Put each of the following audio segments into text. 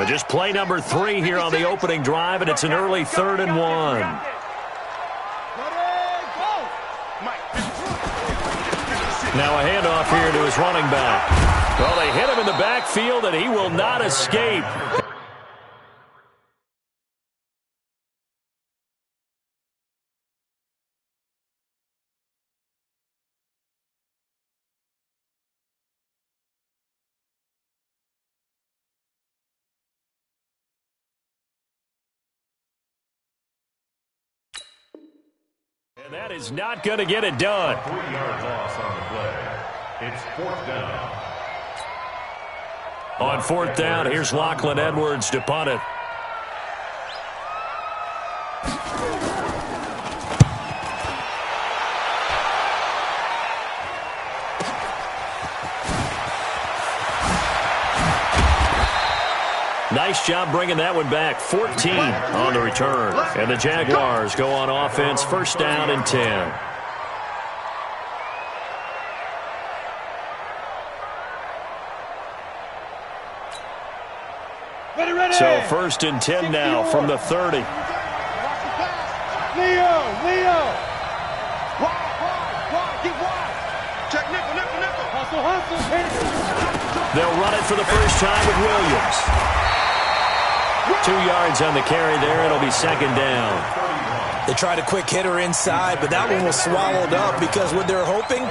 Just play number 3 here on the opening drive, and it's an early 3rd and 1. Now a handoff here to his running back. Well, they hit him in the backfield, and he will not escape. And that is not going to get it done. 3-yard loss on the play. It's 4th down. On 4th down, here's Lachlan Edwards to punt it. Nice job bringing that one back. 14 on the return. And the Jaguars go on offense, 1st down and 10. So 1st and 10 now from the 30. Leo. Wide, get wide. Check nickel. Hustle. They'll run it for the first time with Williams. 2 yards on the carry there. It'll be 2nd down. They tried a quick hitter inside, but that one was swallowed up because what they're hoping,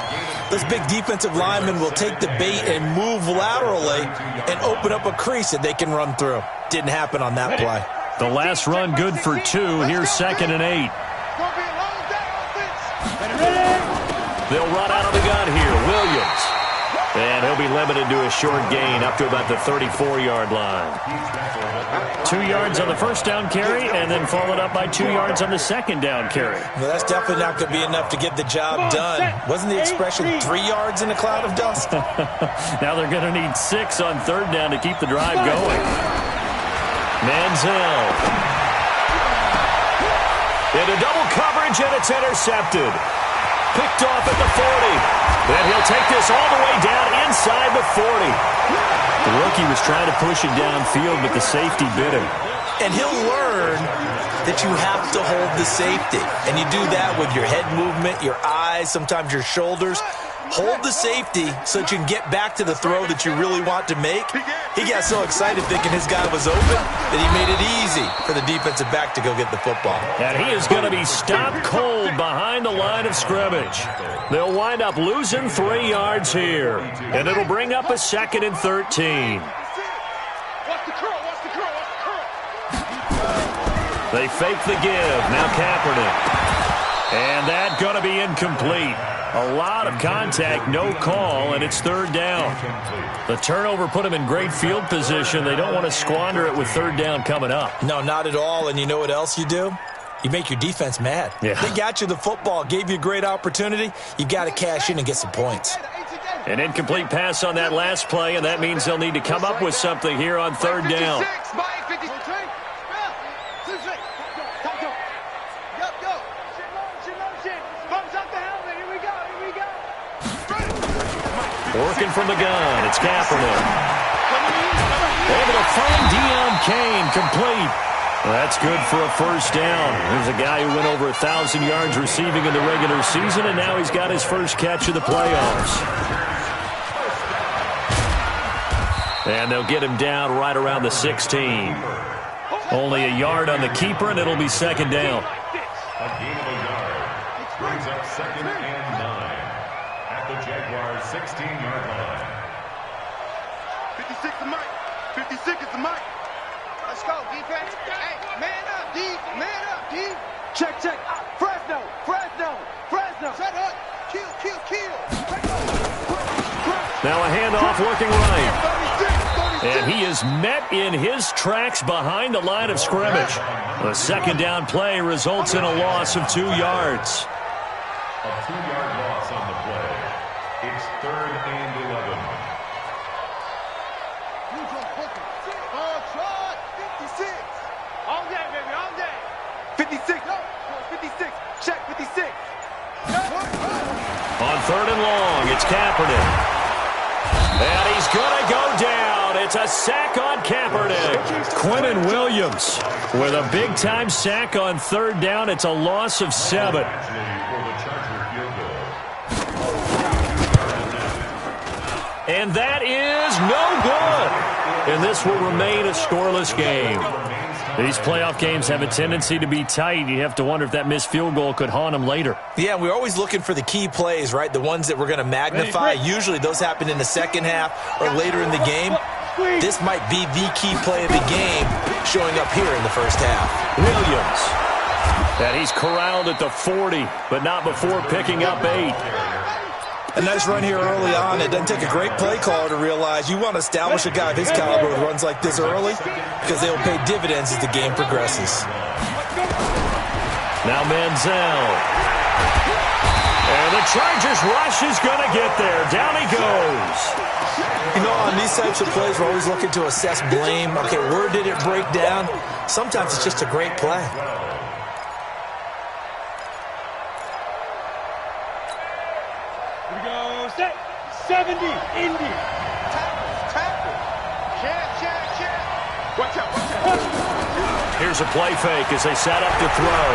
this big defensive lineman will take the bait and move laterally and open up a crease that they can run through. Didn't happen on that play. The last run good for 2. Here's 2nd and 8. They'll run out of the gun here. Williams. And he'll be limited to a short gain up to about the 34-yard line. 2 yards on the first down carry, and then followed up by 2 yards on the second down carry. Well, that's definitely not going to be enough to get the job done. Wasn't the expression 3 yards in a cloud of dust? Now they're going to need 6 on third down to keep the drive going. Manziel. Into double coverage, and it's intercepted. Picked off at the 40. Then he'll take this all the way down inside the 40. The rookie was trying to push it downfield, but the safety bit him. And he'll learn that you have to hold the safety. And you do that with your head movement, your eyes, sometimes your shoulders. Hold the safety so that you can get back to the throw that you really want to make. He got so excited thinking his guy was open that he made it easy for the defensive back to go get the football. And he is going to be stopped cold behind the line of scrimmage. They'll wind up losing 3 yards here. And it'll bring up a 2nd and 13. They fake the give. Now Kaepernick. And that's going to be incomplete. A lot of contact, no call, and it's 3rd down. The turnover put them in great field position. They don't want to squander it with 3rd down coming up. No, not at all. And you know what else you do? You make your defense mad. Yeah. They got you the football, gave you a great opportunity. You got to cash in and get some points. An incomplete pass on that last play, and that means they'll need to come up with something here on 3rd down. Working from the gun, it's Kaepernick. Able to find Deion Kane, complete. Well, that's good for a 1st down. There's a guy who went over 1,000 yards receiving in the regular season, and now he's got his first catch of the playoffs. And they'll get him down right around the 16. Only a yard on the keeper, and it'll be 2nd down. A gain of a yard. Brings up 2nd and 9. At the Jaguars' 16-yard line. 56 is Mike. 56 is the Mike. Let's go, defense. Hey, man up, D. Man up, D. Check. Fresno. Shut up. Kill. Now a handoff looking right. And he is met in his tracks behind the line of scrimmage. The 2nd down play results in a loss of 2 yards. A 2-yard loss on the play. It's 3rd and 11. Ball shot. 56. All day, baby, all day. 56. No, 56. Check 56. On 3rd and long, it's Kaepernick. And he's going to go down It's a sack on Kaepernick. Quinnen Williams with a big-time sack on third down. It's a loss of 7. And that is no good. And this will remain a scoreless game. These playoff games have a tendency to be tight. You have to wonder if that missed field goal could haunt them later. Yeah, we're always looking for the key plays, right? The ones that we're going to magnify. Usually those happen in the second half or later in the game. This might be the key play of the game showing up here in the first half. Williams. And he's corralled at the 40, but not before picking up 8. A nice run here early on. It doesn't take a great play caller to realize you want to establish a guy of his caliber with runs like this early because they will pay dividends as the game progresses. Now Manziel. And the Chargers rush is going to get there. Down he goes. You know, on these types of plays, we're always looking to assess blame. Okay, where did it break down? Sometimes it's just a great play. Here we go. Set. 70. Indy. Tackle. Jab. Watch out. Here's a play fake as they set up to throw.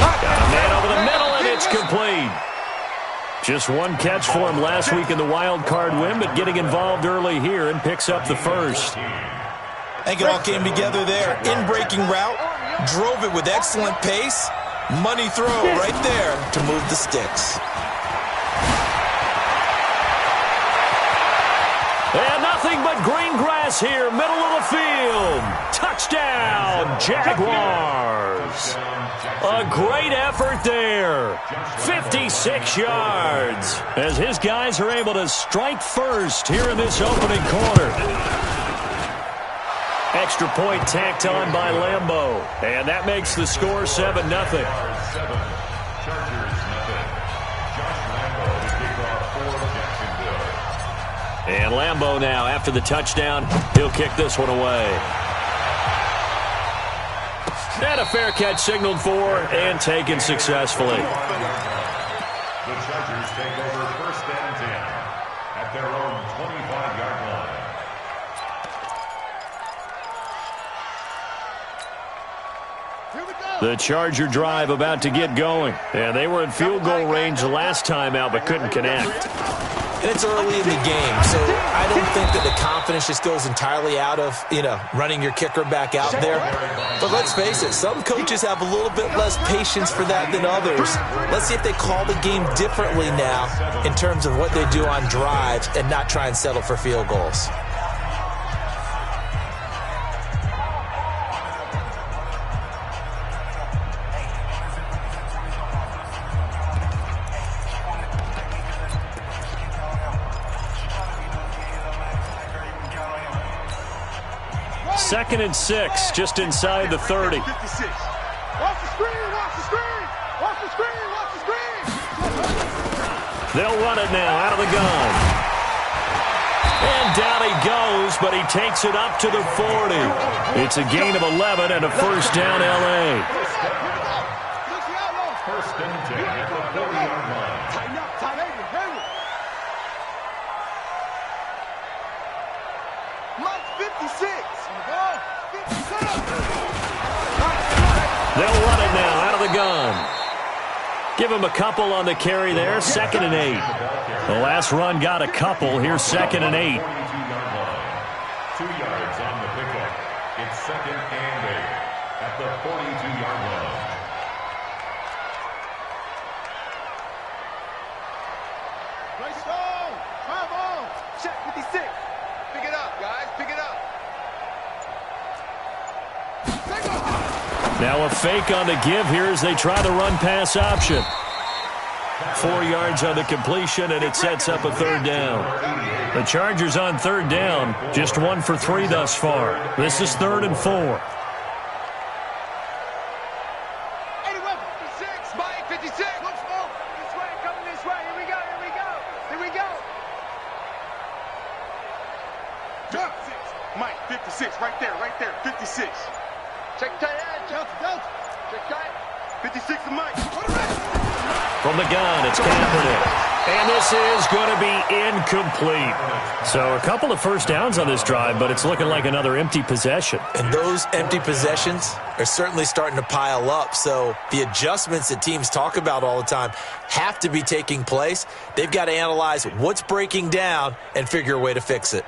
Got a man over the middle, and it's complete. Just one catch for him last week in the wild card win, but getting involved early here and picks up the first. I think it all came together there. In-breaking route, drove it with excellent pace. Money throw right there to move the sticks. And nothing but green grass here, middle of the field. Touchdown, Jaguars. A great effort there. 56 yards as his guys are able to strike first here in this opening quarter. Extra point tacked on by Lambeau. And that makes the score 7-0. And Lambeau now, after the touchdown, he'll kick this one away. And a fair catch signaled for and taken successfully. The Chargers take over first and 10 at their own 25-yard line. The Charger drive about to get going. And they were in field goal range the last time out, but couldn't connect. And it's early in the game, so I don't think that the confidence just goes entirely out of, running your kicker back out there. But let's face it, some coaches have a little bit less patience for that than others. Let's see if they call the game differently now in terms of what they do on drives and not try and settle for field goals. Second and 6, just inside the 30. Watch the screen, watch the screen, watch the screen, watch the screen. They'll run it now out of the gun. And down he goes, but he takes it up to the 40. It's a gain of 11 and a first down, L.A. First and 10 at the 40-yard line. Tighten up, tighten up. Mike 56. They'll run it now out of the gun. Give him a couple on the carry there, 2nd and 8. The last run got a couple. Here's 2nd and 8. 2 yards on the pickup. It's 2nd and 8 at the 42-yard line. Nice ball. Drive on. Check 56. Pick it up, guys. Pick it up. Now a fake on the give here as they try the run-pass option. 4 yards on the completion, and it sets up a third down. The Chargers on third down, just 1 for 3 thus far. This is 3rd and 4. 56, Mike 56. Look, smoke. This way, coming this way. Here we go, here we go. Here we go. Jump. Mike 56, right there, 56. Check tight end, jump. Check tight. 56 to Mike. From the gun, it's Kaepernick. And this is going to be incomplete. So a couple of first downs on this drive, but it's looking like another empty possession. And those empty possessions are certainly starting to pile up. So the adjustments that teams talk about all the time have to be taking place. They've got to analyze what's breaking down and figure a way to fix it.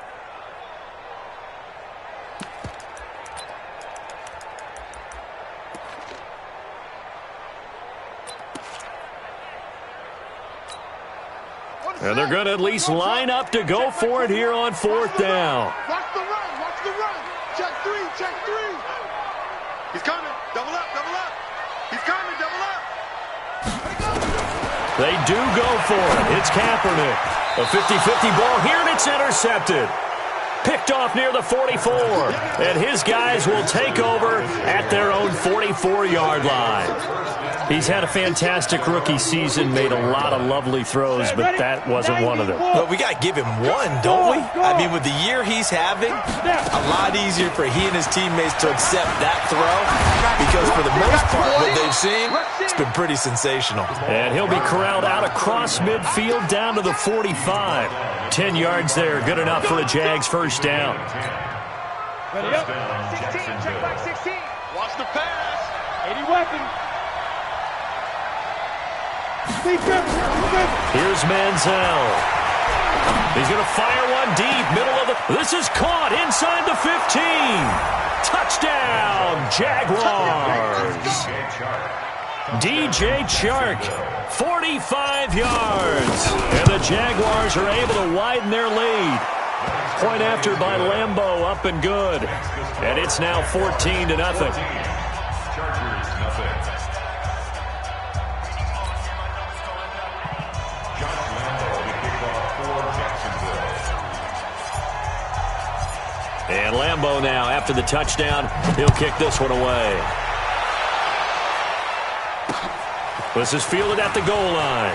And they're going to at least line up to go for it here on fourth down. Watch the run. Watch the run. Check three. Check three. He's coming. Double up. Double up. He's coming. Double up. They do go for it. It's Kaepernick. A 50-50 ball here, and it's intercepted. Picked off near the 44. And his guys will take over at their own 44-yard line. He's had a fantastic rookie season, made a lot of lovely throws, but that wasn't one of them. Well, we got to give him one, don't we? I mean, with the year he's having, a lot easier for he and his teammates to accept that throw because for the most part, what they've seen, it's been pretty sensational. And he'll be corralled out across midfield down to the 45. 10 yards there, good enough for a Jags first down. Ready up. 16, check back 16. Watch the pass. 80 weapons. Here's Manziel. He's going to fire one deep, middle of the... This is caught inside the 15. Touchdown, Jaguars. DJ Chark, 45 yards. And the Jaguars are able to widen their lead. Point after by Lambeau, up and good. And it's now 14-0. And Lambeau now, after the touchdown, he'll kick this one away. This is fielded at the goal line.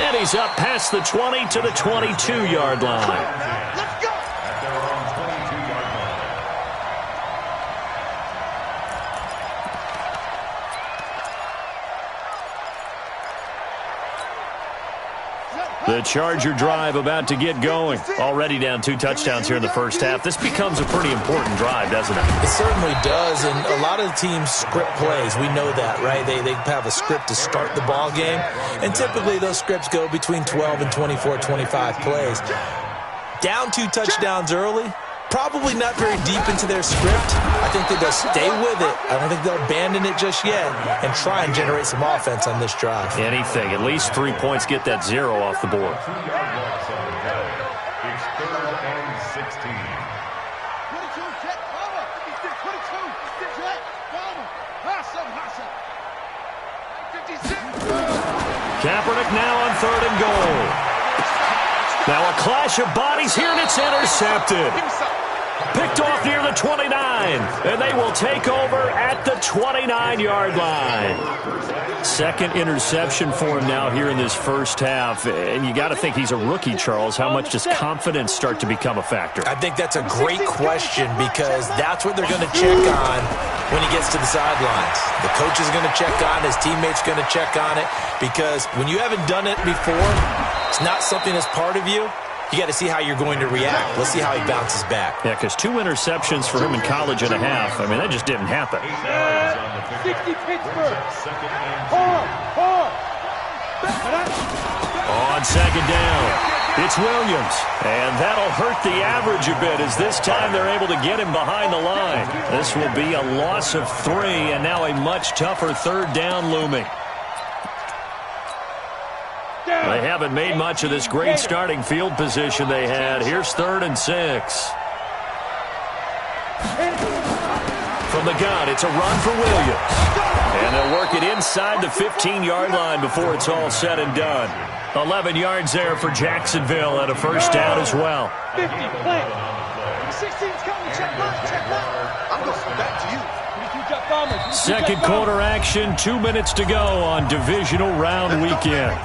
And he's up past the 20 to the 22-yard line. Let's go. The Charger drive about to get going. Already down 2 touchdowns here in the first half. This becomes a pretty important drive, doesn't it? It certainly does, and a lot of the teams script plays. We know that, right? They have a script to start the ball game, and typically those scripts go between 12 and 24, 25 plays. Down 2 touchdowns early, probably not very deep into their script. I think that they'll stay with it. I don't think they'll abandon it just yet and try and generate some offense on this drive. Anything. At least 3 points, get that 0 off the board. It's 3rd and 16. 22, jet, bomber. 22, jet, bomber. Awesome, awesome. 56. Kaepernick now on 3rd and goal. Now a clash of bodies here, and it's intercepted. Picked off near the 29, and they will take over at the 29-yard line. Second interception for him now here in this first half, and you got to think he's a rookie, Charles. How much does confidence start to become a factor? I think that's a great question because that's what they're going to check on when he gets to the sidelines. The coach is going to check on it, his teammates going to check on it, because when you haven't done it before, it's not something that's part of you. You got to see how you're going to react. Let's see how he bounces back. Yeah, because 2 interceptions for him in college and a half. I mean, that just didn't happen. 60 Pittsburgh. On second down, it's Williams. And that'll hurt the average a bit as this time they're able to get him behind the line. This will be a loss of 3, and now a much tougher 3rd down looming. They haven't made much of this great starting field position they had. Here's 3rd and 6. From the gun, it's a run for Williams. And they'll work it inside the 15-yard line before it's all said and done. 11 yards there for Jacksonville and a first down as well. 50, plant. 16's coming, check back. I'm going back to you. Second quarter action, 2 minutes to go on divisional round weekend.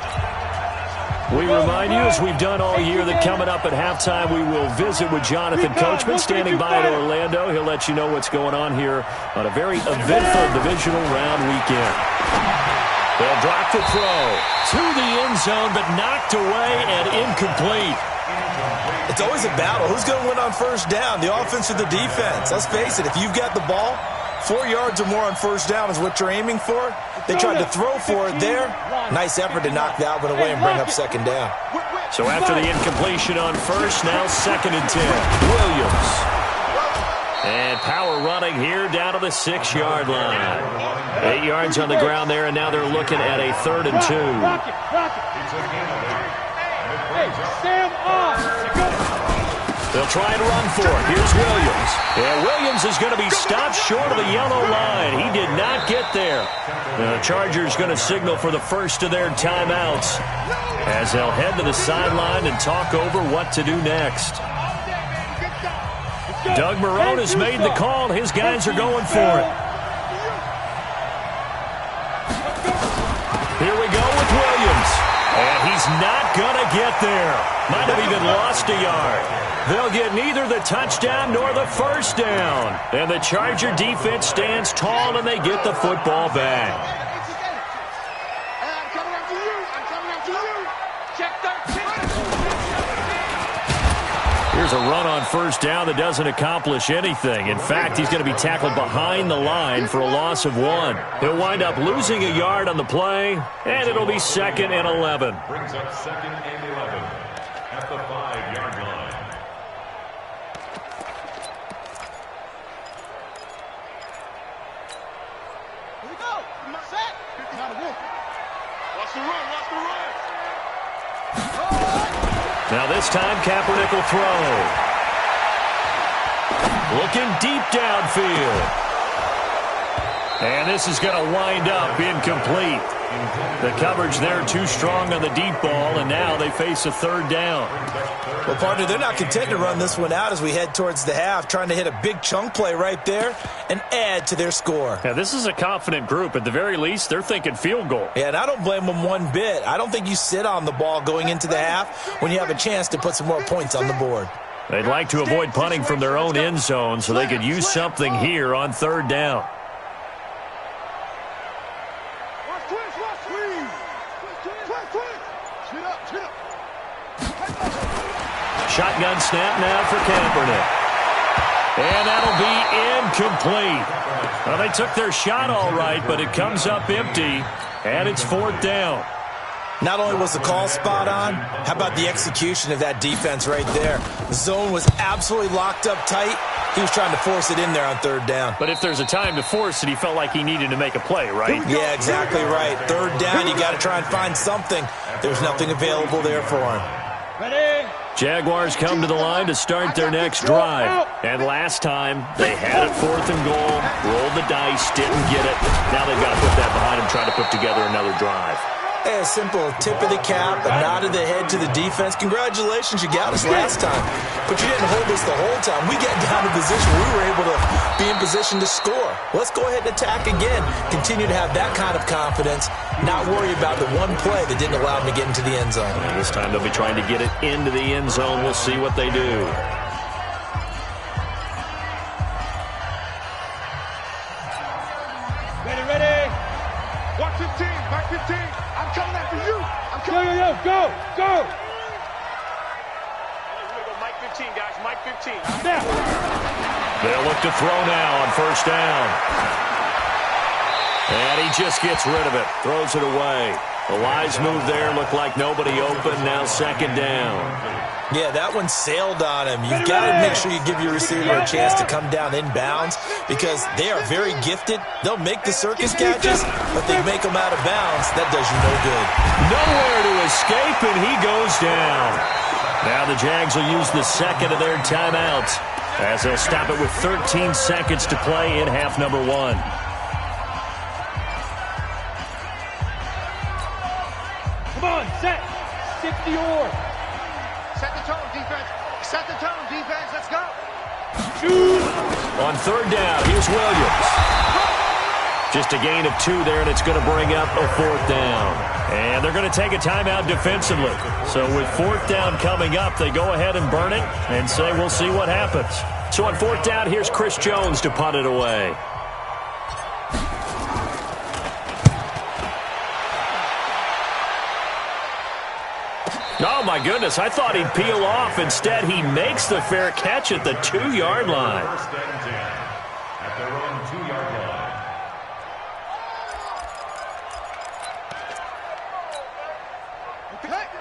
We remind you, as we've done all year, that coming up at halftime, we will visit with Jonathan Coachman standing by in Orlando. He'll let you know what's going on here on a very eventful divisional round weekend. They'll drop the throw to the end zone, but knocked away and incomplete. It's always a battle. Who's going to win on first down, the offense or the defense? Let's face it, if you've got the ball, 4 yards or more on first down is what you're aiming for. They tried to throw for it there. Nice effort to knock that one away and bring up second down. So after the incompletion on first, now 2nd and 10. Williams. And power running here down to the 6-yard line. 8 yards on the ground there, and now they're looking at a 3rd and 2. They'll try and run for it. Here's Williams. And Williams is going to be stopped short of the yellow line. He did not get there. The Chargers going to signal for the first of their timeouts as they'll head to the sideline and talk over what to do next. Doug Marrone has made the call. His guys are going for it. Here we go with Williams. And he's not going to get there. Might have even lost a yard. They'll get neither the touchdown nor the first down. And the Charger defense stands tall, and they get the football back. I'm coming after you. I'm coming after you. Check 13. Here's a run on first down that doesn't accomplish anything. In fact, he's going to be tackled behind the line for a loss of 1. He'll wind up losing a yard on the play, and it'll be 2nd and 11. Brings up 2nd and 11 at the 5-yard line. Here we go. Set. Gotta win. Watch the run. Watch the run. Now this time, Kaepernick will throw. Looking deep downfield. And this is going to wind up incomplete. The coverage there too strong on the deep ball, and now they face a 3rd down. Well, partner, they're not content to run this one out as we head towards the half, trying to hit a big chunk play right there and add to their score. Yeah, this is a confident group. At the very least, they're thinking field goal. Yeah, and I don't blame them one bit. I don't think you sit on the ball going into the half when you have a chance to put some more points on the board. They'd like to avoid punting from their own end zone so they could use something here on 3rd down. Shotgun snap now for Kaepernick. And that'll be incomplete. Well, they took their shot all right, but it comes up empty, and it's 4th down. Not only was the call spot on, how about the execution of that defense right there? The zone was absolutely locked up tight. He was trying to force it in there on 3rd down. But if there's a time to force it, he felt like he needed to make a play, right? Yeah, exactly right. 3rd down, you got to try and find something. There's nothing available there for him. Ready? Jaguars come to the line to start their next drive. And last time, they had it 4th and goal, rolled the dice, didn't get it. Now they've got to put that behind them, try to put together another drive. A simple tip of the cap, a nod of the head to the defense. Congratulations, you got us last time. But you didn't hold us the whole time. We got down in position. We were able to be in position to score. Let's go ahead and attack again. Continue to have that kind of confidence. Not worry about the one play that didn't allow them to get into the end zone. And this time they'll be trying to get it into the end zone. We'll see what they do. Ready. 115, Mike 15. I'm coming after you. I'm coming. Go. Mike 15, guys. Mike 15. Now. They'll look to throw now on first down. And he just gets rid of it. Throws it away. The wise move there. Looked like nobody open. Now 2nd down. Yeah, that one sailed on him. You've got to make sure you give your receiver a chance to come down inbounds because they are very gifted. They'll make the circus catches, but they make them out of bounds. That does you no good. Nowhere to escape, and he goes down. Now the Jags will use the 2nd of their timeouts as they'll stop it with 13 seconds to play in half number 1. Come on, set. Stick the oar. Set the tone, defense. Set the tone, defense. Let's go. Shoot. On 3rd down, here's Williams. Just a gain of 2 there, and it's going to bring up a 4th down. And they're going to take a timeout defensively. So with 4th down coming up, they go ahead and burn it and say we'll see what happens. So on 4th down, here's Chris Jones to punt it away. Oh, my goodness. I thought he'd peel off. Instead, he makes the fair catch at the 2-yard line. First and 10 at their own 2-yard line.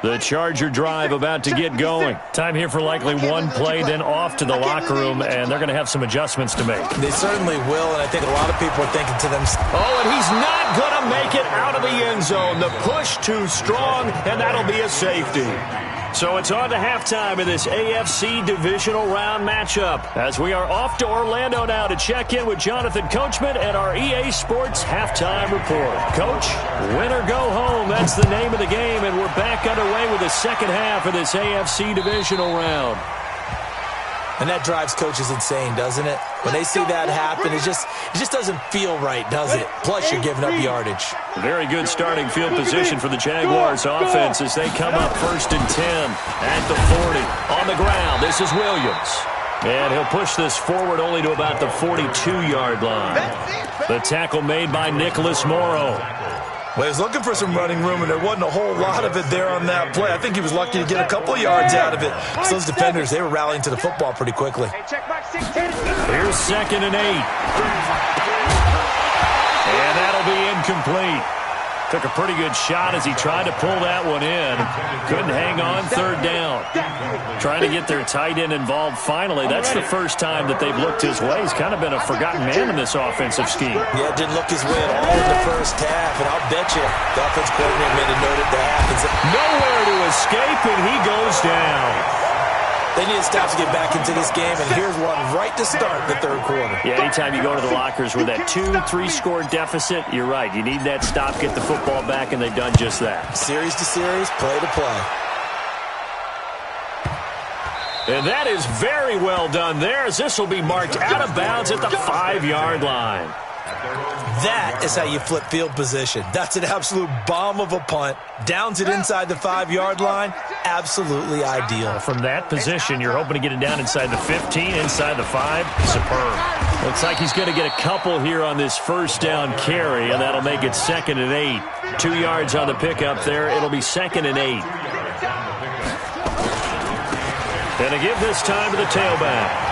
The Charger drive about to get going. Time here for likely one play, then off to the locker room, and they're going to have some adjustments to make. They certainly will, and I think a lot of people are thinking to themselves, oh, and he's not going to make it out of the end zone. The push too strong, and that'll be a safety. So it's on to halftime in this AFC divisional round matchup as we are off to Orlando now to check in with Jonathan Coachman and our EA Sports halftime report. Coach, win or go home, that's the name of the game, and we're back underway with the second half of this AFC divisional round. and that drives coaches insane, doesn't it? When they see that happen, it just doesn't feel right, does it? Plus, you're giving up yardage. Very good starting field position for the Jaguars offense as they come up 1st and 10 at the 40. On the ground, this is Williams. And he'll push this forward only to about the 42-yard line. The tackle made by Nicholas Morrow. Well, he was looking for some running room, and there wasn't a whole lot of it there on that play. I think he was lucky to get a couple of yards out of it. So those defenders, they were rallying to the football pretty quickly. Here's 2nd and 8. And that'll be incomplete. Took a pretty good shot as he tried to pull that one in. Couldn't hang on 3rd down. Trying to get their tight end involved finally. That's the first time that they've looked his way. He's kind of been a forgotten man in this offensive scheme. Yeah, it didn't look his way at all in the first half. And I'll bet you the offense coordinator made a note of that. Nowhere to escape, and he goes down. They need to stop to get back into this game, and here's one right to start the 3rd quarter. Yeah, anytime you go to the lockers with that 2-3 score deficit, you're right. You need that stop, get the football back, and they've done just that. Series to series, play to play. And that is very well done there, as this will be marked out of bounds at the 5-yard line. That is how you flip field position. That's an absolute bomb of a punt. Downs it inside the 5-yard line. Absolutely ideal. From that position, you're hoping to get it down inside the 15, inside the 5. Superb. Looks like he's going to get a couple here on this 1st down carry, and that'll make it 2nd and 8. 2 yards on the pickup there. It'll be 2nd and 8. And to give this time to the tailback.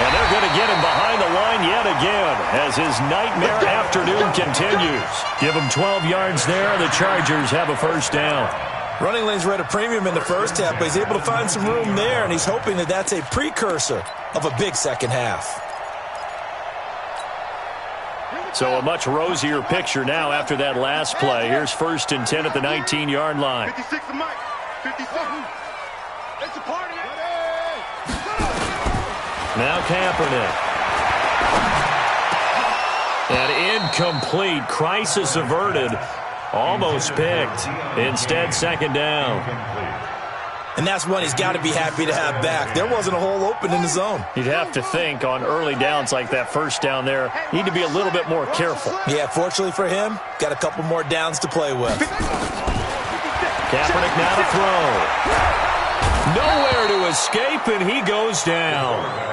And they're going to get him behind the line yet again as his nightmare afternoon continues. Give him 12 yards there. The Chargers have a 1st down. Running lanes were at a premium in the first half, but he's able to find some room there, and he's hoping that that's a precursor of a big second half. So a much rosier picture now after that last play. Here's 1st and 10 at the 19-yard line. 56 to Mike. 56. It's a party. Now Kaepernick. And incomplete. Crisis averted. Almost picked. Instead, 2nd down. And that's one he's got to be happy to have back. There wasn't a hole open in the zone. You'd have to think on early downs like that 1st down there, need to be a little bit more careful. Yeah, fortunately for him, got a couple more downs to play with. Kaepernick now to throw. Nowhere to escape, and he goes down.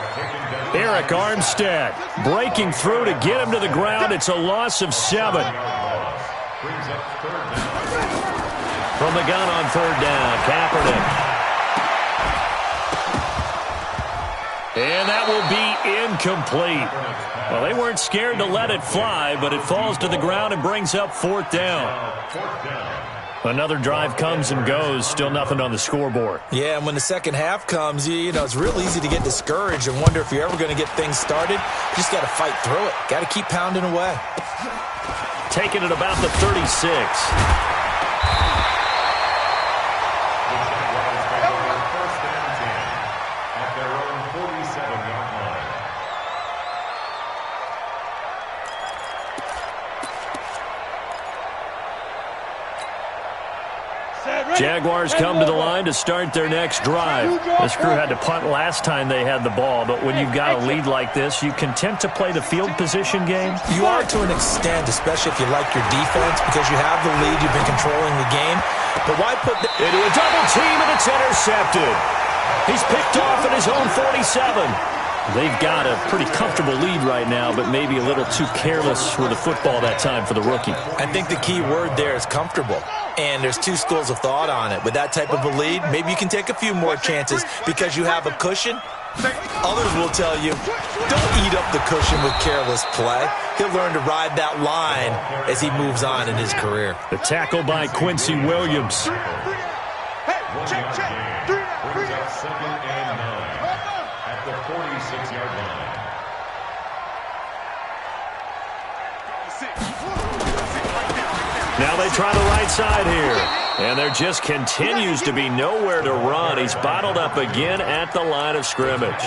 Eric Armstead breaking through to get him to the ground. It's a loss of 7. From the gun on 3rd down, Kaepernick. And that will be incomplete. Well, they weren't scared to let it fly, but it falls to the ground and brings up 4th down. Another drive comes and goes, still nothing on the scoreboard. Yeah, and when the second half comes, you know, it's real easy to get discouraged and wonder if you're ever going to get things started. You just got to fight through it. Got to keep pounding away. Taking it about the 36. Jaguars come to the line to start their next drive. This crew had to punt last time they had the ball, but when you've got a lead like this, you content to play the field position game? You are to an extent, especially if you like your defense, because you have the lead, you've been controlling the game. But why put into a double team, and it's intercepted. He's picked off at his own 47. They've got a pretty comfortable lead right now, but maybe a little too careless with the football that time for the rookie. I think the key word there is comfortable. And there's two schools of thought on it. With that type of a lead, maybe you can take a few more chances because you have a cushion. Others will tell you, don't eat up the cushion with careless play. He'll learn to ride that line as he moves on in his career. The tackle by Quincy Williams. Hey, check. Brings up 2nd and 9 at the 46-yard line. Now they try the right side here. And there just continues to be nowhere to run. He's bottled up again at the line of scrimmage.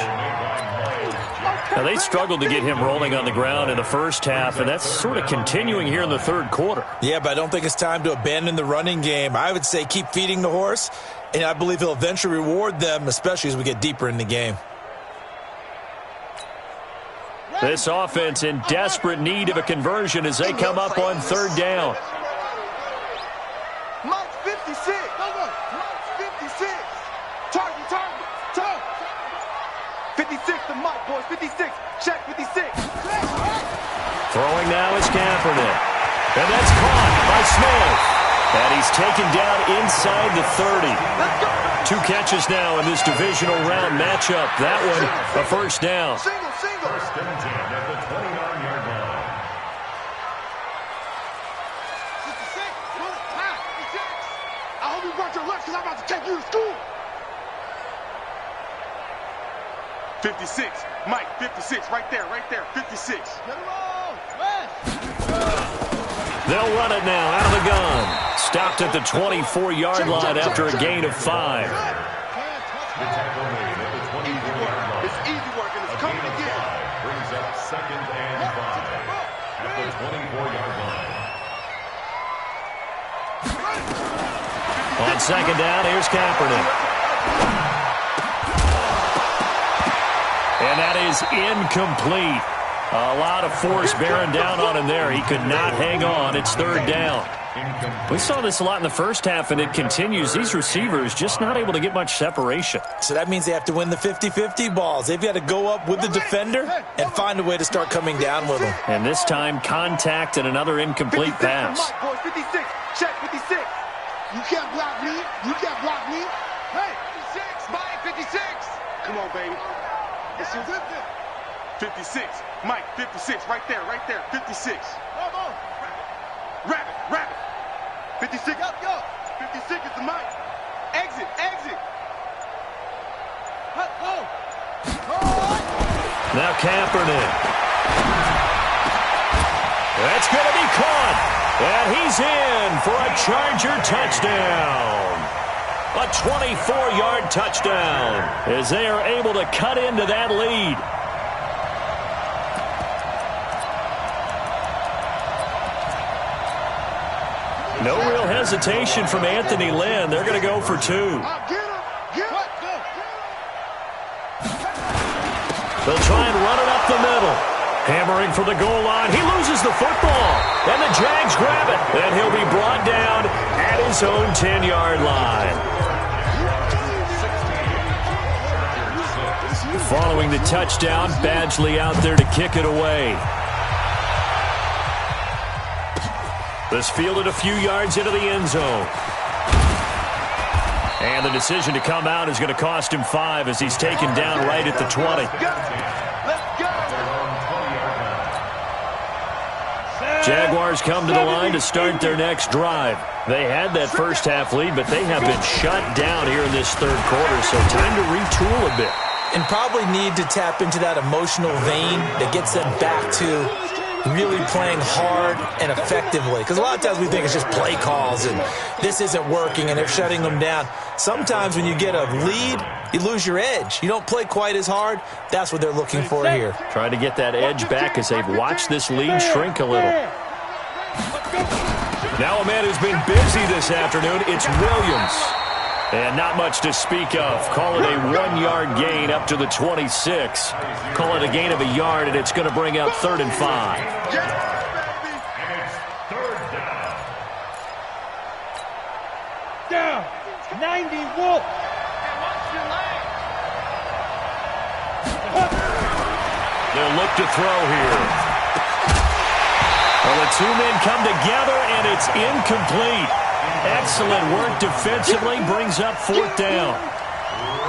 Now, they struggled to get him rolling on the ground in the first half, and that's sort of continuing here in the third quarter. Yeah, but I don't think it's time to abandon the running game. I would say keep feeding the horse, and I believe he'll eventually reward them, especially as we get deeper in the game. This offense in desperate need of a conversion as they come up on 3rd down. Mike 56. Mike 56. Target. 56 to Mike, boys. 56. Check 56. Throwing now is Kaepernick. And that's caught by Smith. And he's taken down inside the 30. 2 catches now in this divisional round matchup. That one, a first down. Single. 1st and 10 at the 29-yard line. 56. I hope you brought your lunch because I'm about to take you to school. 56. Mike, 56. Right there. 56. Get it on. They'll run it now out of the gun. Stopped at the 24-yard line after a gain of 5. The tackle made at the 24-yard line. It's easy work and it's coming again. Brings up 2nd and 5 at the 24-yard line. On 2nd down, here's Kaepernick. And that is incomplete. A lot of force bearing down on him there. He could not hang on. It's 3rd down. We saw this a lot in the first half, and it continues. These receivers just not able to get much separation. So that means they have to win the 50-50 balls. They've got to go up with the defender and find a way to start coming down with him. And this time, contact and another incomplete pass. Mike, boys. 56. Check 56. You can't block me. Hey, 56. Mike, 56. Come on, baby. 56. Mike, 56. Right there. 56. Come on. Rabbit. 56. Go. 56 is the mic. Exit. Now Kaepernick. That's going to be caught. And he's in for a Charger touchdown. A 24-yard touchdown as they are able to cut into that lead. No real hesitation from Anthony Lynn. They're going to go for 2. They'll try and run it up the middle. Hammering for the goal line. He loses the football. And the Jags grab it. And he'll be brought down at his own 10-yard line. Following the touchdown, Badgley out there to kick it away. This fielded a few yards into the end zone. And the decision to come out is going to cost him 5 as he's taken down right at the 20. Jaguars come to the line to start their next drive. They had that first half lead, but they have been shut down here in this third quarter, so time to retool a bit. And probably need to tap into that emotional vein that gets them back to really playing hard and effectively. Because a lot of times we think it's just play calls and this isn't working and they're shutting them down. Sometimes when you get a lead, you lose your edge. You don't play quite as hard. That's what they're looking for here. Trying to get that edge back as they've watched this lead shrink a little. Now a man who's been busy this afternoon, it's Williams. And not much to speak of. Call it a 1-yard gain up to the 26. Call it a gain of a yard, and it's going to bring up 3rd and 5. And it's 3rd down. Down. 90 Wolf. They'll look to throw here. Well, the 2 men come together, and it's incomplete. Excellent work defensively, brings up 4th down.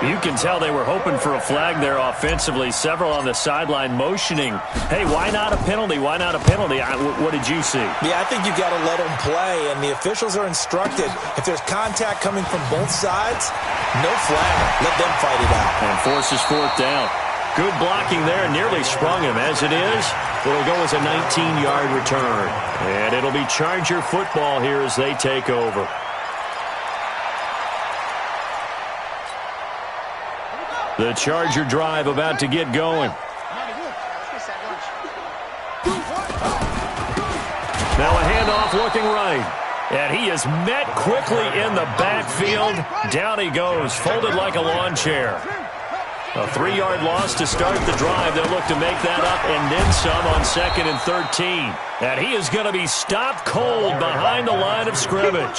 You can tell they were hoping for a flag there offensively. Several on the sideline motioning, hey, why not a penalty? Why not a penalty? What did you see? Yeah, I think you've got to let them play, and the officials are instructed, if there's contact coming from both sides, no flag. Let them fight it out. And forces 4th down. Good blocking there, nearly sprung him. As it is, it'll go as a 19-yard return. And it'll be Charger football here as they take over. The Charger drive about to get going. Now a handoff looking right. And he is met quickly in the backfield. Down he goes, folded like a lawn chair. A 3-yard loss to start the drive. They'll look to make that up and then some on 2nd and 13. And he is going to be stopped cold behind the line of scrimmage.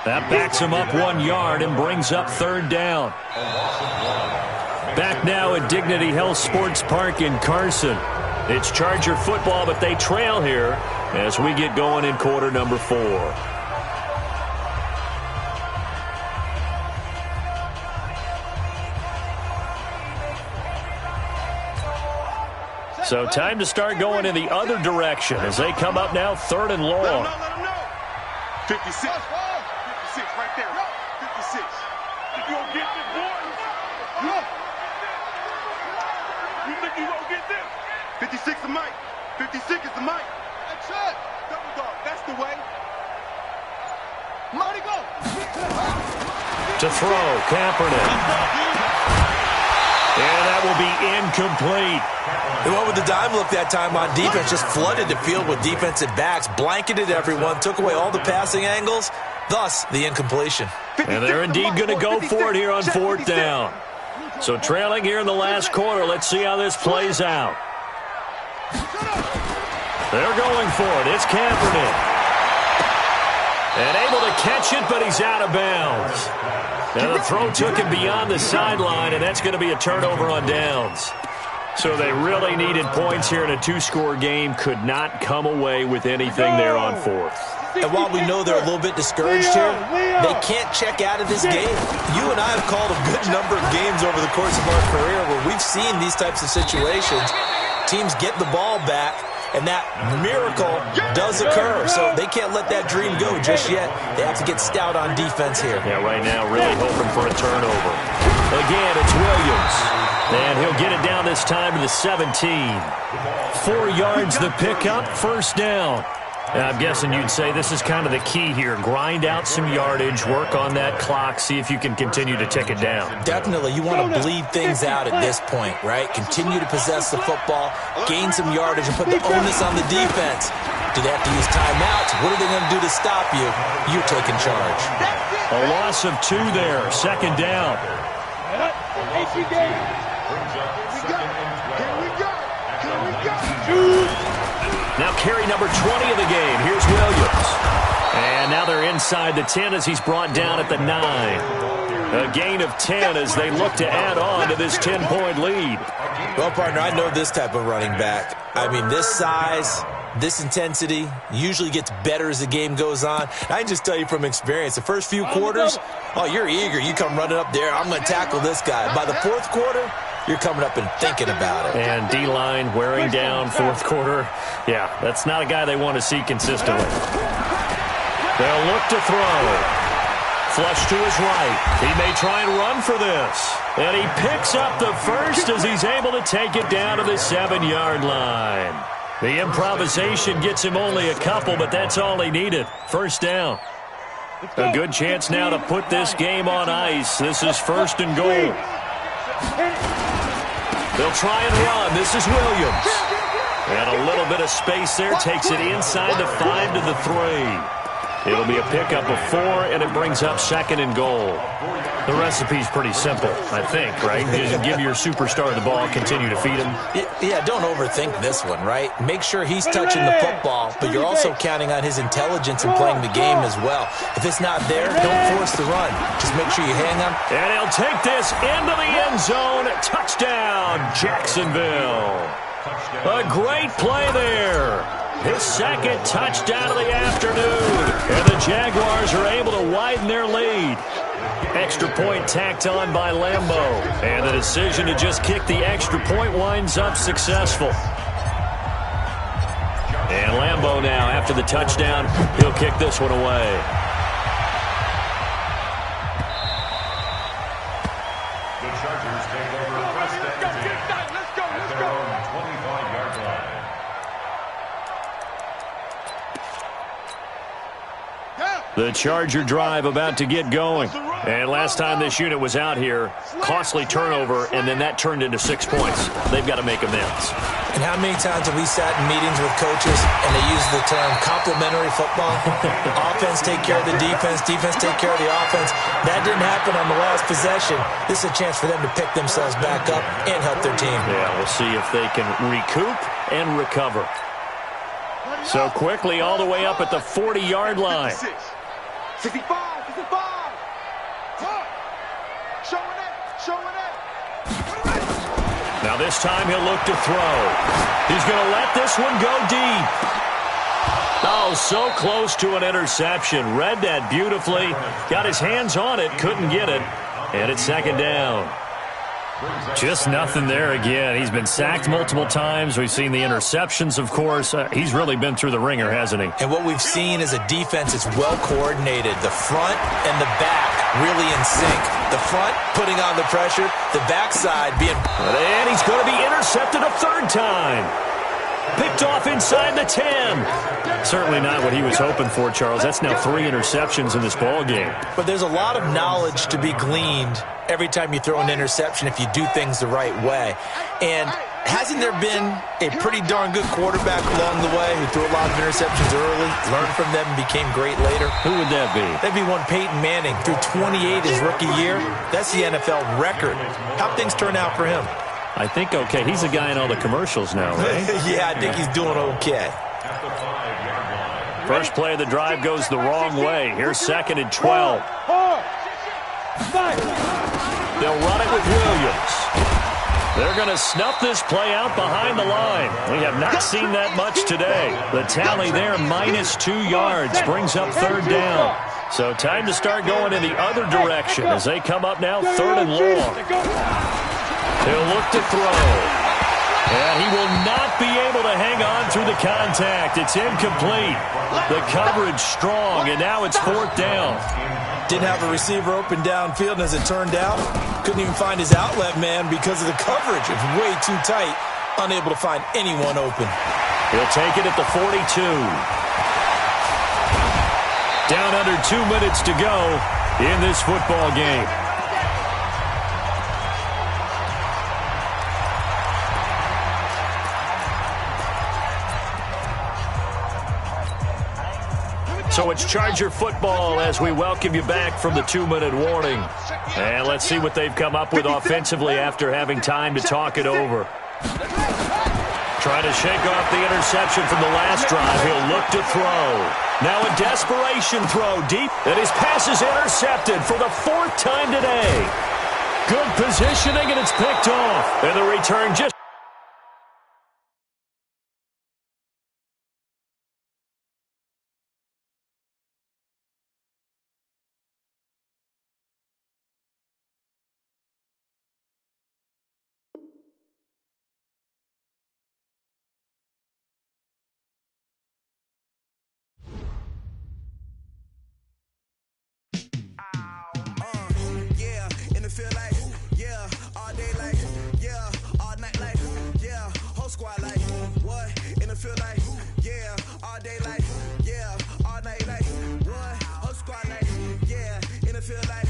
That backs him up 1 yard and brings up 3rd down. Back now at Dignity Health Sports Park in Carson. It's Charger football, but they trail here as we get going in quarter number 4. So time to start going in the other direction as they come up now 3rd and long. Let him know. 56. 56 right there. 56. If you don't get this, boy. You think you won't get this? 56 is Mike. 56 is the Mike. That's it. Double dog. That's the way. Money go. To throw, Kaepernick. And that will be incomplete. They went with the dime look that time on defense, just flooded the field with defensive backs, blanketed everyone, took away all the passing angles, thus the incompletion. And they're indeed going to go for it here on 4th down. So trailing here in the last quarter, let's see how this plays out. They're going for it. It's Kaepernick. And able to catch it, but he's out of bounds. Now the throw took him beyond the sideline, and that's going to be a turnover on downs. So they really needed points here in a 2-score game. Could not come away with anything there on 4th. And while we know they're a little bit discouraged here, they can't check out of this game. You and I have called a good number of games over the course of our career where we've seen these types of situations. Teams get the ball back, and that miracle does occur. So they can't let that dream go just yet. They have to get stout on defense here. Yeah, right now really hoping for a turnover. Again, it's Williams. And he'll get it down this time to the 17. 4 yards the pickup, 1st down. I'm guessing you'd say this is kind of the key here. Grind out some yardage, work on that clock, see if you can continue to tick it down. Definitely. You want to bleed things out at this point, right? Continue to possess the football, gain some yardage, and put the onus on the defense. Do they have to use timeouts? What are they going to do to stop you? You're taking charge. A loss of 2 there, 2nd down. Now carry number 20 of the game. Here's Williams. And now they're inside the 10 as he's brought down at the 9. A gain of 10 as they look to add on to this 10-point lead. Well, partner, I know this type of running back. I mean, this size, this intensity usually gets better as the game goes on. And I can just tell you from experience, the first few quarters, oh, you're eager. You come running up there, I'm going to tackle this guy. By the 4th quarter, you're coming up and thinking about it. And D-line wearing down 4th quarter. Yeah, that's not a guy they want to see consistently. They'll look to throw. Flush to his right. He may try and run for this. And he picks up the first as he's able to take it down to the 7-yard line. The improvisation gets him only a couple, but that's all he needed. 1st down. A good chance now to put this game on ice. This is 1st and goal. They'll try and run. This is Williams. And a little bit of space there. Takes it inside the 5 to the 3. It'll be a pickup of 4, and it brings up 2nd and goal. The recipe's pretty simple, I think, right? Just give your superstar the ball, continue to feed him. Yeah, don't overthink this one, right? Make sure he's touching the football, but you're also counting on his intelligence in playing the game as well. If it's not there, don't force the run. Just make sure you hang on. And he'll take this into the end zone. Touchdown, Jacksonville. A great play there. His second touchdown of the afternoon. And the Jaguars are able to widen their lead. Extra point tacked on by Lambeau. And the decision to just kick the extra point winds up successful. And Lambeau now, after the touchdown, he'll kick this one away. The Chargers take over first and 10 at their own 25-yard line. The Charger drive about to get going. And last time this unit was out here, costly turnover, and then that turned into 6 points. They've got to make amends. And how many times have we sat in meetings with coaches and they use the term complementary football? Offense take care of the defense, defense take care of the offense. That didn't happen on the last possession. This is a chance for them to pick themselves back up and help their team. Yeah, we'll see if they can recoup and recover. So quickly all the way up at the 40-yard line. 65, 65. Showing it. Now this time he'll look to throw. He's going to let this one go deep. Oh, so close to an interception. Read that beautifully. Got his hands on it, couldn't get it. And it's second down. Just nothing there again. He's been sacked multiple times. We've seen the interceptions, of course. He's really been through the ringer, hasn't he? And what we've seen is a defense that's well coordinated. The front and the back really in sync. The front putting on the pressure, the backside being... And he's going to be intercepted a third time. Picked off inside the 10. Certainly not what he was hoping for, Charles. That's now 3 interceptions in this ball game. But there's a lot of knowledge to be gleaned every time you throw an interception if you do things the right way. And hasn't there been a pretty darn good quarterback along the way who threw a lot of interceptions early, learned from them, and became great later? Who would that be? That'd be one Peyton Manning. Threw 28 his rookie year. That's the NFL record. How'd things turn out for him? I think okay. He's a guy in all the commercials now, right? Yeah, I think he's doing okay. First play of the drive goes the wrong way. Here's second and 12. They'll run it with Williams. They're going to snuff this play out behind the line. We have not seen that much today. The tally there, -2 yards, brings up third down. So time to start going in the other direction as they come up now, third and long. He'll look to throw. And he will not be able to hang on through the contact. It's incomplete. The coverage strong, and now it's fourth down. Didn't have a receiver open downfield, and as it turned out, couldn't even find his outlet man because of the coverage. It's way too tight, unable to find anyone open. He'll take it at the 42. Down under 2 minutes to go in this football game. So it's Charger football as we welcome you back from the 2-minute warning. And let's see what they've come up with offensively after having time to talk it over. Trying to shake off the interception from the last drive. He'll look to throw. Now a desperation throw deep. And his pass is intercepted for the 4th time today. Good positioning, and it's picked off. And the return just... Feel like